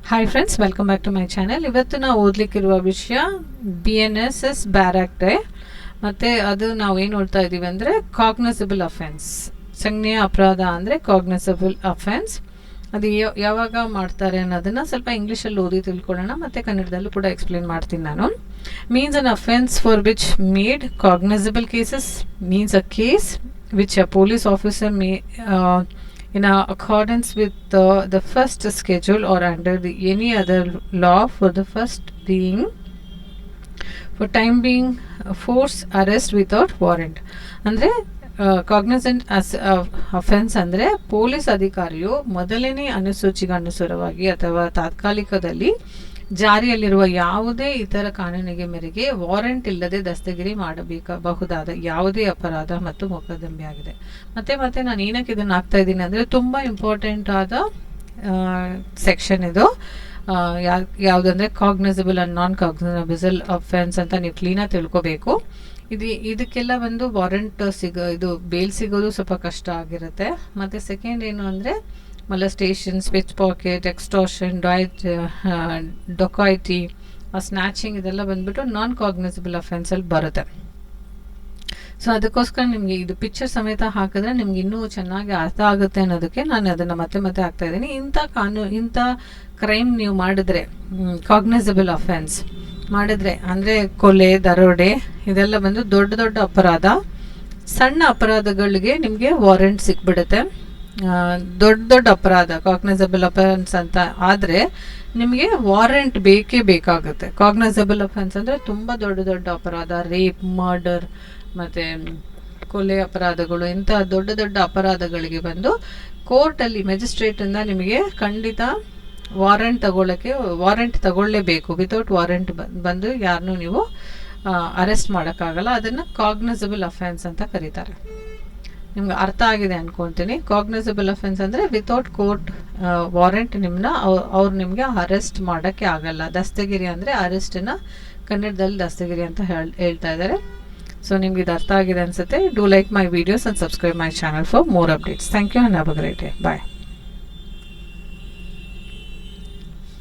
Hi friends, welcome back to my channel. ಇವತ್ತು ನಾವು ಓದಲಿಕ್ಕಿರುವ ವಿಷಯ BNSS ಬ್ಯಾರಕ್ ಡೇ. ಮತ್ತು ಅದು ನಾವು ಏನು ನೋಡ್ತಾ ಇದ್ದೀವಿ ಅಂದರೆ ಕಾಗ್ನಿಸಬಲ್ ಅಫೆನ್ಸ್, ಸಂಜ್ಞೆಯ ಅಪರಾಧ ಅಂದರೆ ಕಾಗ್ನಿಸಬಲ್ ಅಫೆನ್ಸ್. ಅದು ಯಾವಾಗ ಮಾಡ್ತಾರೆ ಅನ್ನೋದನ್ನು ಸ್ವಲ್ಪ ಇಂಗ್ಲೀಷಲ್ಲಿ ಓದಿ ತಿಳ್ಕೊಳ್ಳೋಣ, ಮತ್ತು ಕನ್ನಡದಲ್ಲೂ ಕೂಡ ಎಕ್ಸ್ಪ್ಲೇನ್ ಮಾಡ್ತೀನಿ ನಾನು. Means an offence for which made cognisable cases means a case which a police officer May in accordance with the first schedule or under any other law for time being force arrest without warrant. ಅಂದರೆ Cognizant offence ಅಂದರೆ police ಅಧಿಕಾರಿಯು ಮೊದಲನೇ ಅನುಸೂಚಿಗೆ ಅನುಸಾರವಾಗಿ ಅಥವಾ ತಾತ್ಕಾಲಿಕದಲ್ಲಿ ಜಾರಿಯಲ್ಲಿರುವ ಯಾವುದೇ ಇತರ ಕಾನೂನಿಗೆ ಮೇರೆಗೆ ವಾರೆಂಟ್ ಇಲ್ಲದೆ ದಸ್ತಗಿರಿ ಮಾಡಬಹುದಾದ ಯಾವುದೇ ಅಪರಾಧ ಮತ್ತು ಮೊಕದ್ದಮೆ ಆಗಿದೆ. ಮತ್ತೆ ನಾನು ಏನಕ್ಕೆ ಇದನ್ನು ಹಾಕ್ತಾ ಇದ್ದೀನಿ ಅಂದರೆ ತುಂಬ ಇಂಪಾರ್ಟೆಂಟ್ ಆದ ಸೆಕ್ಷನ್ ಇದು. ಯಾವುದಂದ್ರೆ cognisable and non cognisable offence ಅಂತ ನೀವು ಕ್ಲೀನಾಗಿ ತಿಳ್ಕೊಬೇಕು. ಇದಕ್ಕೆಲ್ಲ ಒಂದು ವಾರೆಂಟ್ ಇದು ಬೇಲ್ ಸಿಗೋದು ಸ್ವಲ್ಪ ಕಷ್ಟ ಆಗಿರುತ್ತೆ. ಮತ್ತು ಸೆಕೆಂಡ್ ಏನು ಅಂದರೆ molestation, ಸ್ಪಿಚ್ ಪಾಕೆಟ್, ಎಕ್ಸ್ಟಾರ್ಷನ್, ಡೊಕಾಯಿಟಿ, ಸ್ನ್ಯಾಚಿಂಗ್ ಇದೆಲ್ಲ ಬಂದ್ಬಿಟ್ಟು ನಾನ್ ಕಾಗ್ನಿಸಬಲ್ ಅಫೆನ್ಸಲ್ಲಿ ಬರುತ್ತೆ. ಸೊ ಅದಕ್ಕೋಸ್ಕರ ನಿಮಗೆ ಇದು ಪಿಕ್ಚರ್ ಸಮೇತ ಹಾಕಿದ್ರೆ ನಿಮ್ಗೆ ಇನ್ನೂ ಚೆನ್ನಾಗಿ ಅರ್ಥ ಆಗುತ್ತೆ ಅನ್ನೋದಕ್ಕೆ ನಾನು ಅದನ್ನು ಮತ್ತೆ ಹಾಕ್ತಾ ಇದ್ದೀನಿ. ಇಂಥ ಕ್ರೈಮ್ ನೀವು ಮಾಡಿದ್ರೆ, ಕಾಗ್ನಿಸಬಲ್ ಅಫೆನ್ಸ್ ಮಾಡಿದ್ರೆ ಅಂದರೆ ಕೊಲೆ, ದರೋಡೆ ಇದೆಲ್ಲ ಬಂದು ದೊಡ್ಡ ಅಪರಾಧ. ಸಣ್ಣ ಅಪರಾಧಗಳಿಗೆ ನಿಮಗೆ ವಾರೆಂಟ್ ಸಿಕ್ಬಿಡುತ್ತೆ. ದೊಡ್ಡ ಅಪರಾಧ ಕಾಗ್ನಿಸಬಲ್ ಅಫೆನ್ಸ್ ಅಂತ ಆದರೆ ನಿಮಗೆ ವಾರೆಂಟ್ ಬೇಕಾಗುತ್ತೆ. ಕಾಗ್ನಿಸಬಲ್ ಅಫೆನ್ಸ್ ಅಂದರೆ ತುಂಬ ದೊಡ್ಡ ಅಪರಾಧ, ರೇಪ್, ಮರ್ಡರ್ ಮತ್ತು ಕೊಲೆ ಅಪರಾಧಗಳು, ಇಂಥ ದೊಡ್ಡ ಅಪರಾಧಗಳಿಗೆ ಬಂದು ಕೋರ್ಟಲ್ಲಿ ಮೆಜಿಸ್ಟ್ರೇಟಿಂದ ನಿಮಗೆ ಖಂಡಿತ ವಾರೆಂಟ್ ತಗೊಳ್ಳೇಬೇಕು. ವಿತೌಟ್ ವಾರೆಂಟ್ ಬಂದು ಯಾರನ್ನೂ ನೀವು ಅರೆಸ್ಟ್ ಮಾಡೋಕ್ಕಾಗಲ್ಲ. ಅದನ್ನು ಕಾಗ್ನಿಸಬಲ್ ಅಫೆನ್ಸ್ ಅಂತ ಕರೀತಾರೆ. ನಿಮ್ಗೆ ಅರ್ಥ ಆಗಿದೆ ಅನ್ಕೊತೀನಿ. ಕಾಗ್ನಿಸಬಲ್ ಅಫೆನ್ಸ್ ಅಂದರೆ ವಿತೌಟ್ ಕೋರ್ಟ್ ವಾರೆಂಟ್ ಅವ್ರು ನಿಮಗೆ ಅರೆಸ್ಟ್ ಮಾಡೋಕ್ಕೆ ಆಗಲ್ಲ. ದಸ್ತಗಿರಿ ಅಂದರೆ ಅರೆಸ್ಟನ್ನು ಕನ್ನಡದಲ್ಲಿ ದಸ್ತಗಿರಿ ಅಂತ ಹೇಳ್ತಾ ಇದ್ದಾರೆ. ಸೊ ನಿಮ್ಗೆ ಇದು ಅರ್ಥ ಆಗಿದೆ ಅನ್ಸುತ್ತೆ. Do like my videos and subscribe my channel for more updates. Thank you and have a great day. Bye.